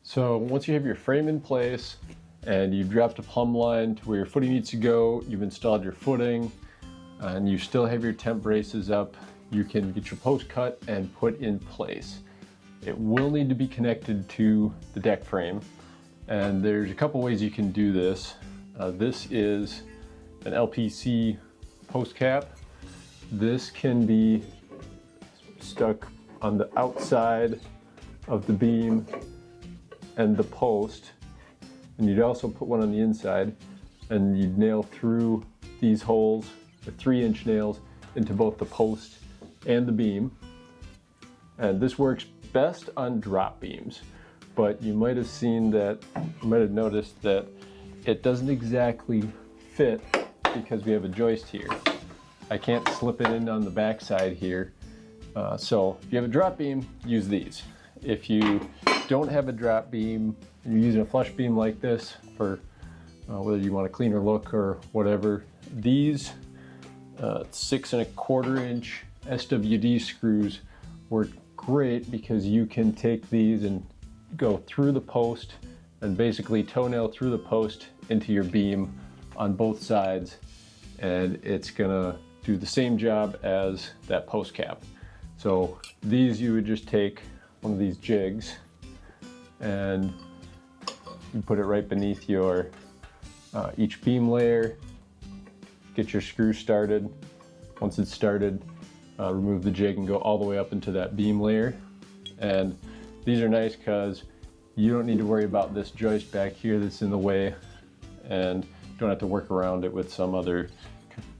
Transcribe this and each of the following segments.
So once you have your frame in place and you've dropped a plumb line to where your footing needs to go, you've installed your footing, and you still have your temp braces up, you can get your post cut and put in place. It will need to be connected to the deck frame, and there's a couple ways you can do this. This is an LPC post cap. This can be stuck on the outside of the beam and the post, and you'd also put one on the inside, and you'd nail through these holes with 3-inch nails into both the post and the beam. And this works best on drop beams, but you might have noticed that it doesn't exactly fit because we have a joist here. I can't slip it in on the back side here. So if you have a drop beam, use these. If you don't have a drop beam and you're using a flush beam like this for whether you want a cleaner look or whatever, these 6 1/4 inch SWD screws work great because you can take these and go through the post and basically toenail through the post into your beam on both sides, and it's gonna do the same job as that post cap. So these, you would just take one of these jigs and you put it right beneath your each beam layer, get your screw started. Once it's started, remove the jig and go all the way up into that beam layer. And these are nice because you don't need to worry about this joist back here that's in the way, and don't have to work around it with some other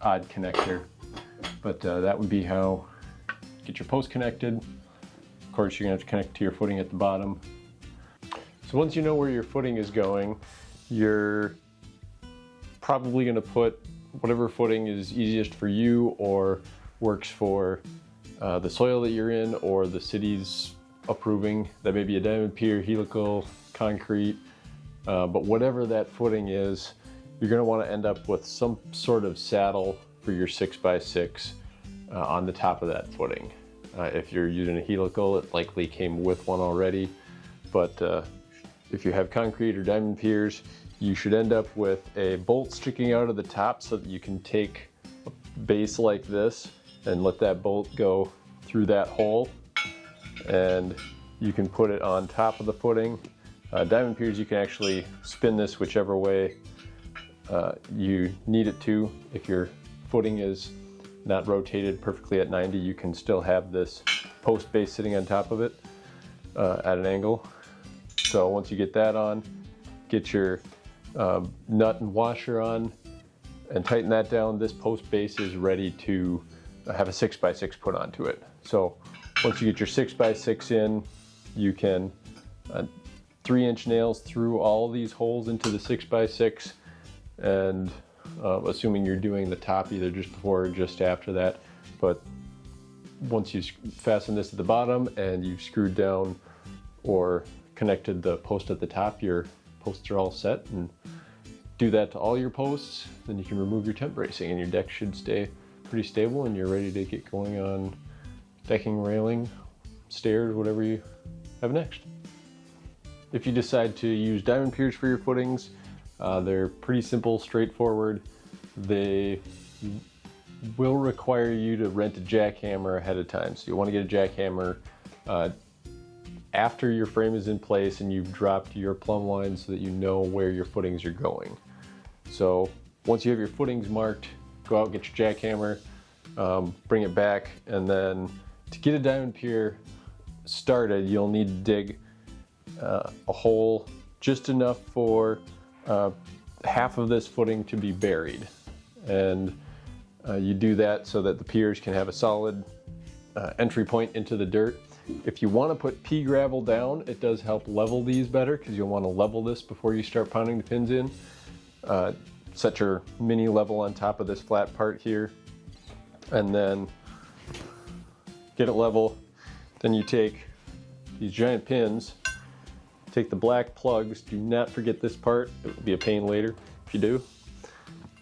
odd connector. But that would be how you get your post connected. Of course, you're gonna have to connect to your footing at the bottom. So once you know where your footing is going, you're probably gonna put whatever footing is easiest for you or works for the soil that you're in or the city's approving. That may be a diamond pier, helical, concrete, but whatever that footing is, you're gonna wanna end up with some sort of saddle for your 6x6 on the top of that footing. If you're using a helical, it likely came with one already, but if you have concrete or diamond piers, you should end up with a bolt sticking out of the top so that you can take a base like this and let that bolt go through that hole, and you can put it on top of the footing. Diamond piers, you can actually spin this whichever way you need it to. If your footing is not rotated perfectly at 90, you can still have this post base sitting on top of it at an angle. So once you get that on, get your nut and washer on and tighten that down. This post base is ready to have a 6x6 put onto it. So once you get your 6x6 in, you can 3-inch nails through all these holes into the 6x6, and assuming you're doing the top either just before or just after that. But once you fasten this at the bottom and you've screwed down or connected the post at the top, your posts are all set. And do that to all your posts, then you can remove your temp bracing and your deck should stay pretty stable and you're ready to get going on decking, railing, stairs, whatever you have next. If you decide to use diamond piers for your footings, they're pretty simple, straightforward. They will require you to rent a jackhammer ahead of time. So you want to get a jackhammer after your frame is in place and you've dropped your plumb line so that you know where your footings are going. So once you have your footings marked, go out, get your jackhammer, bring it back, and then to get a diamond pier started, you'll need to dig a hole just enough for half of this footing to be buried. And you do that so that the piers can have a solid entry point into the dirt. If you want to put pea gravel down, it does help level these better because you'll want to level this before you start pounding the pins in. Set your mini level on top of this flat part here, and then get it level. Then you take these giant pins, take the black plugs. Do not forget this part. It will be a pain later if you do.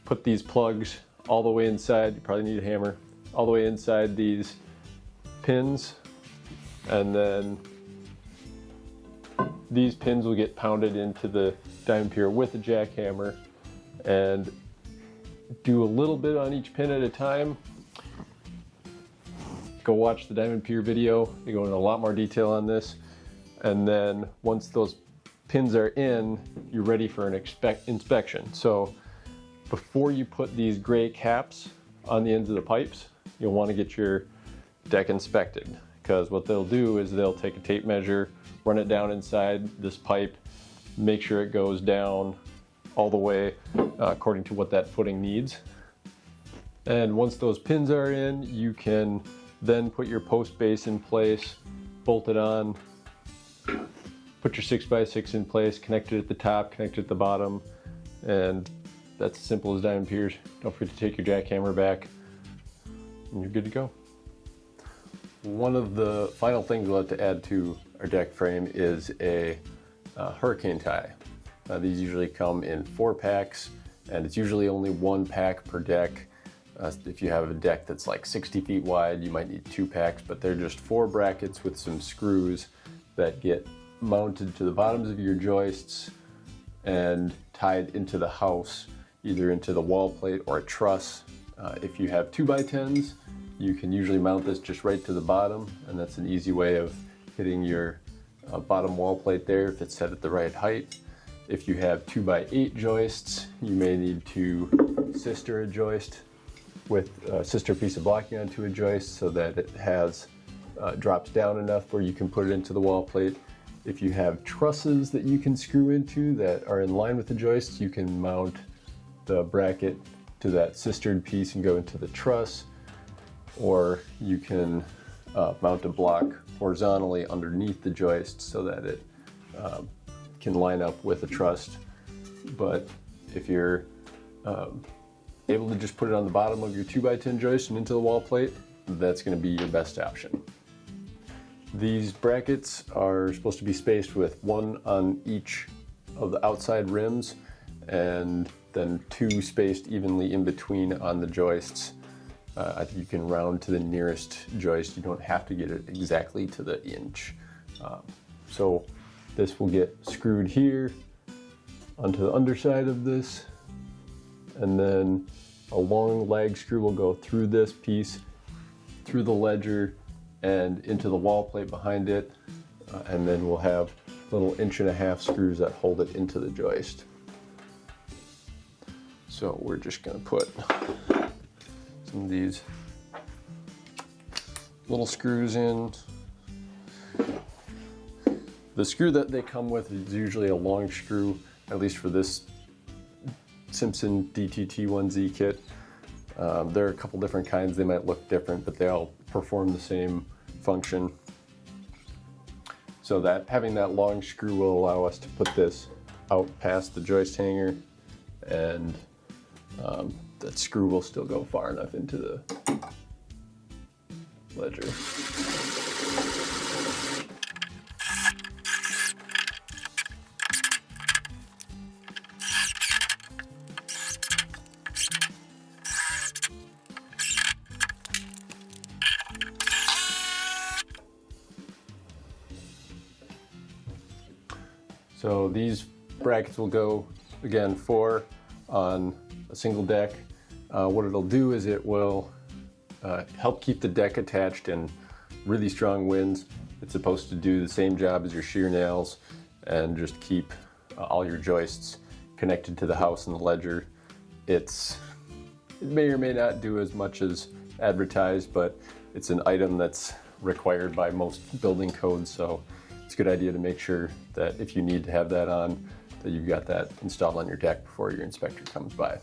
Put these plugs all the way inside. You probably need a hammer. All the way inside these pins, and then these pins will get pounded into the diamond pier with a jackhammer, and do a little bit on each pin at a time. Go watch the diamond pier video. They go into a lot more detail on this. And then once those pins are in, you're ready for an inspection. So before you put these gray caps on the ends of the pipes, you'll want to get your deck inspected, because what they'll do is they'll take a tape measure, run it down inside this pipe, make sure it goes down all the way according to what that footing needs. And once those pins are in, you can then put your post base in place, bolt it on, put your 6x6 in place, connect it at the top, connect it at the bottom, and that's as simple as diamond piers. Don't forget to take your jackhammer back, and you're good to go. One of the final things we'll have to add to our deck frame is a hurricane tie. These usually come in 4 packs, and it's usually only 1 pack per deck. If you have a deck that's like 60 feet wide, you might need 2 packs, but they're just 4 brackets with some screws that get mounted to the bottoms of your joists and tied into the house, either into the wall plate or a truss. If you have 2x10s, you can usually mount this just right to the bottom, and that's an easy way of hitting your bottom wall plate there if it's set at the right height. If you have 2x8 joists, you may need to sister a joist with a sister piece of blocking onto a joist so that it has drops down enough where you can put it into the wall plate. If you have trusses that you can screw into that are in line with the joists, you can mount the bracket to that sistered piece and go into the truss, or you can mount a block horizontally underneath the joist so that it can line up with a truss. But if you're able to just put it on the bottom of your 2x10 joist and into the wall plate, that's going to be your best option. These brackets are supposed to be spaced with 1 on each of the outside rims, and then 2 spaced evenly in between on the joists. I think you can round to the nearest joist. You don't have to get it exactly to the inch. So this will get screwed here onto the underside of this, and then a long lag screw will go through this piece, through the ledger, and into the wall plate behind it, and then we'll have little 1.5-inch screws that hold it into the joist. So we're just going to put some of these little screws in. The screw that they come with is usually a long screw, at least for this Simpson DTT1Z kit. There are a couple different kinds. They might look different, but they all perform the same function. So that having that long screw will allow us to put this out past the joist hanger, and that screw will still go far enough into the ledger. So these brackets will go, again, 4 on a single deck. What it'll do is it will help keep the deck attached in really strong winds. It's supposed to do the same job as your shear nails and just keep all your joists connected to the house and the ledger. It may or may not do as much as advertised, but it's an item that's required by most building codes, so it's a good idea to make sure that if you need to have that on, that you've got that installed on your deck before your inspector comes by.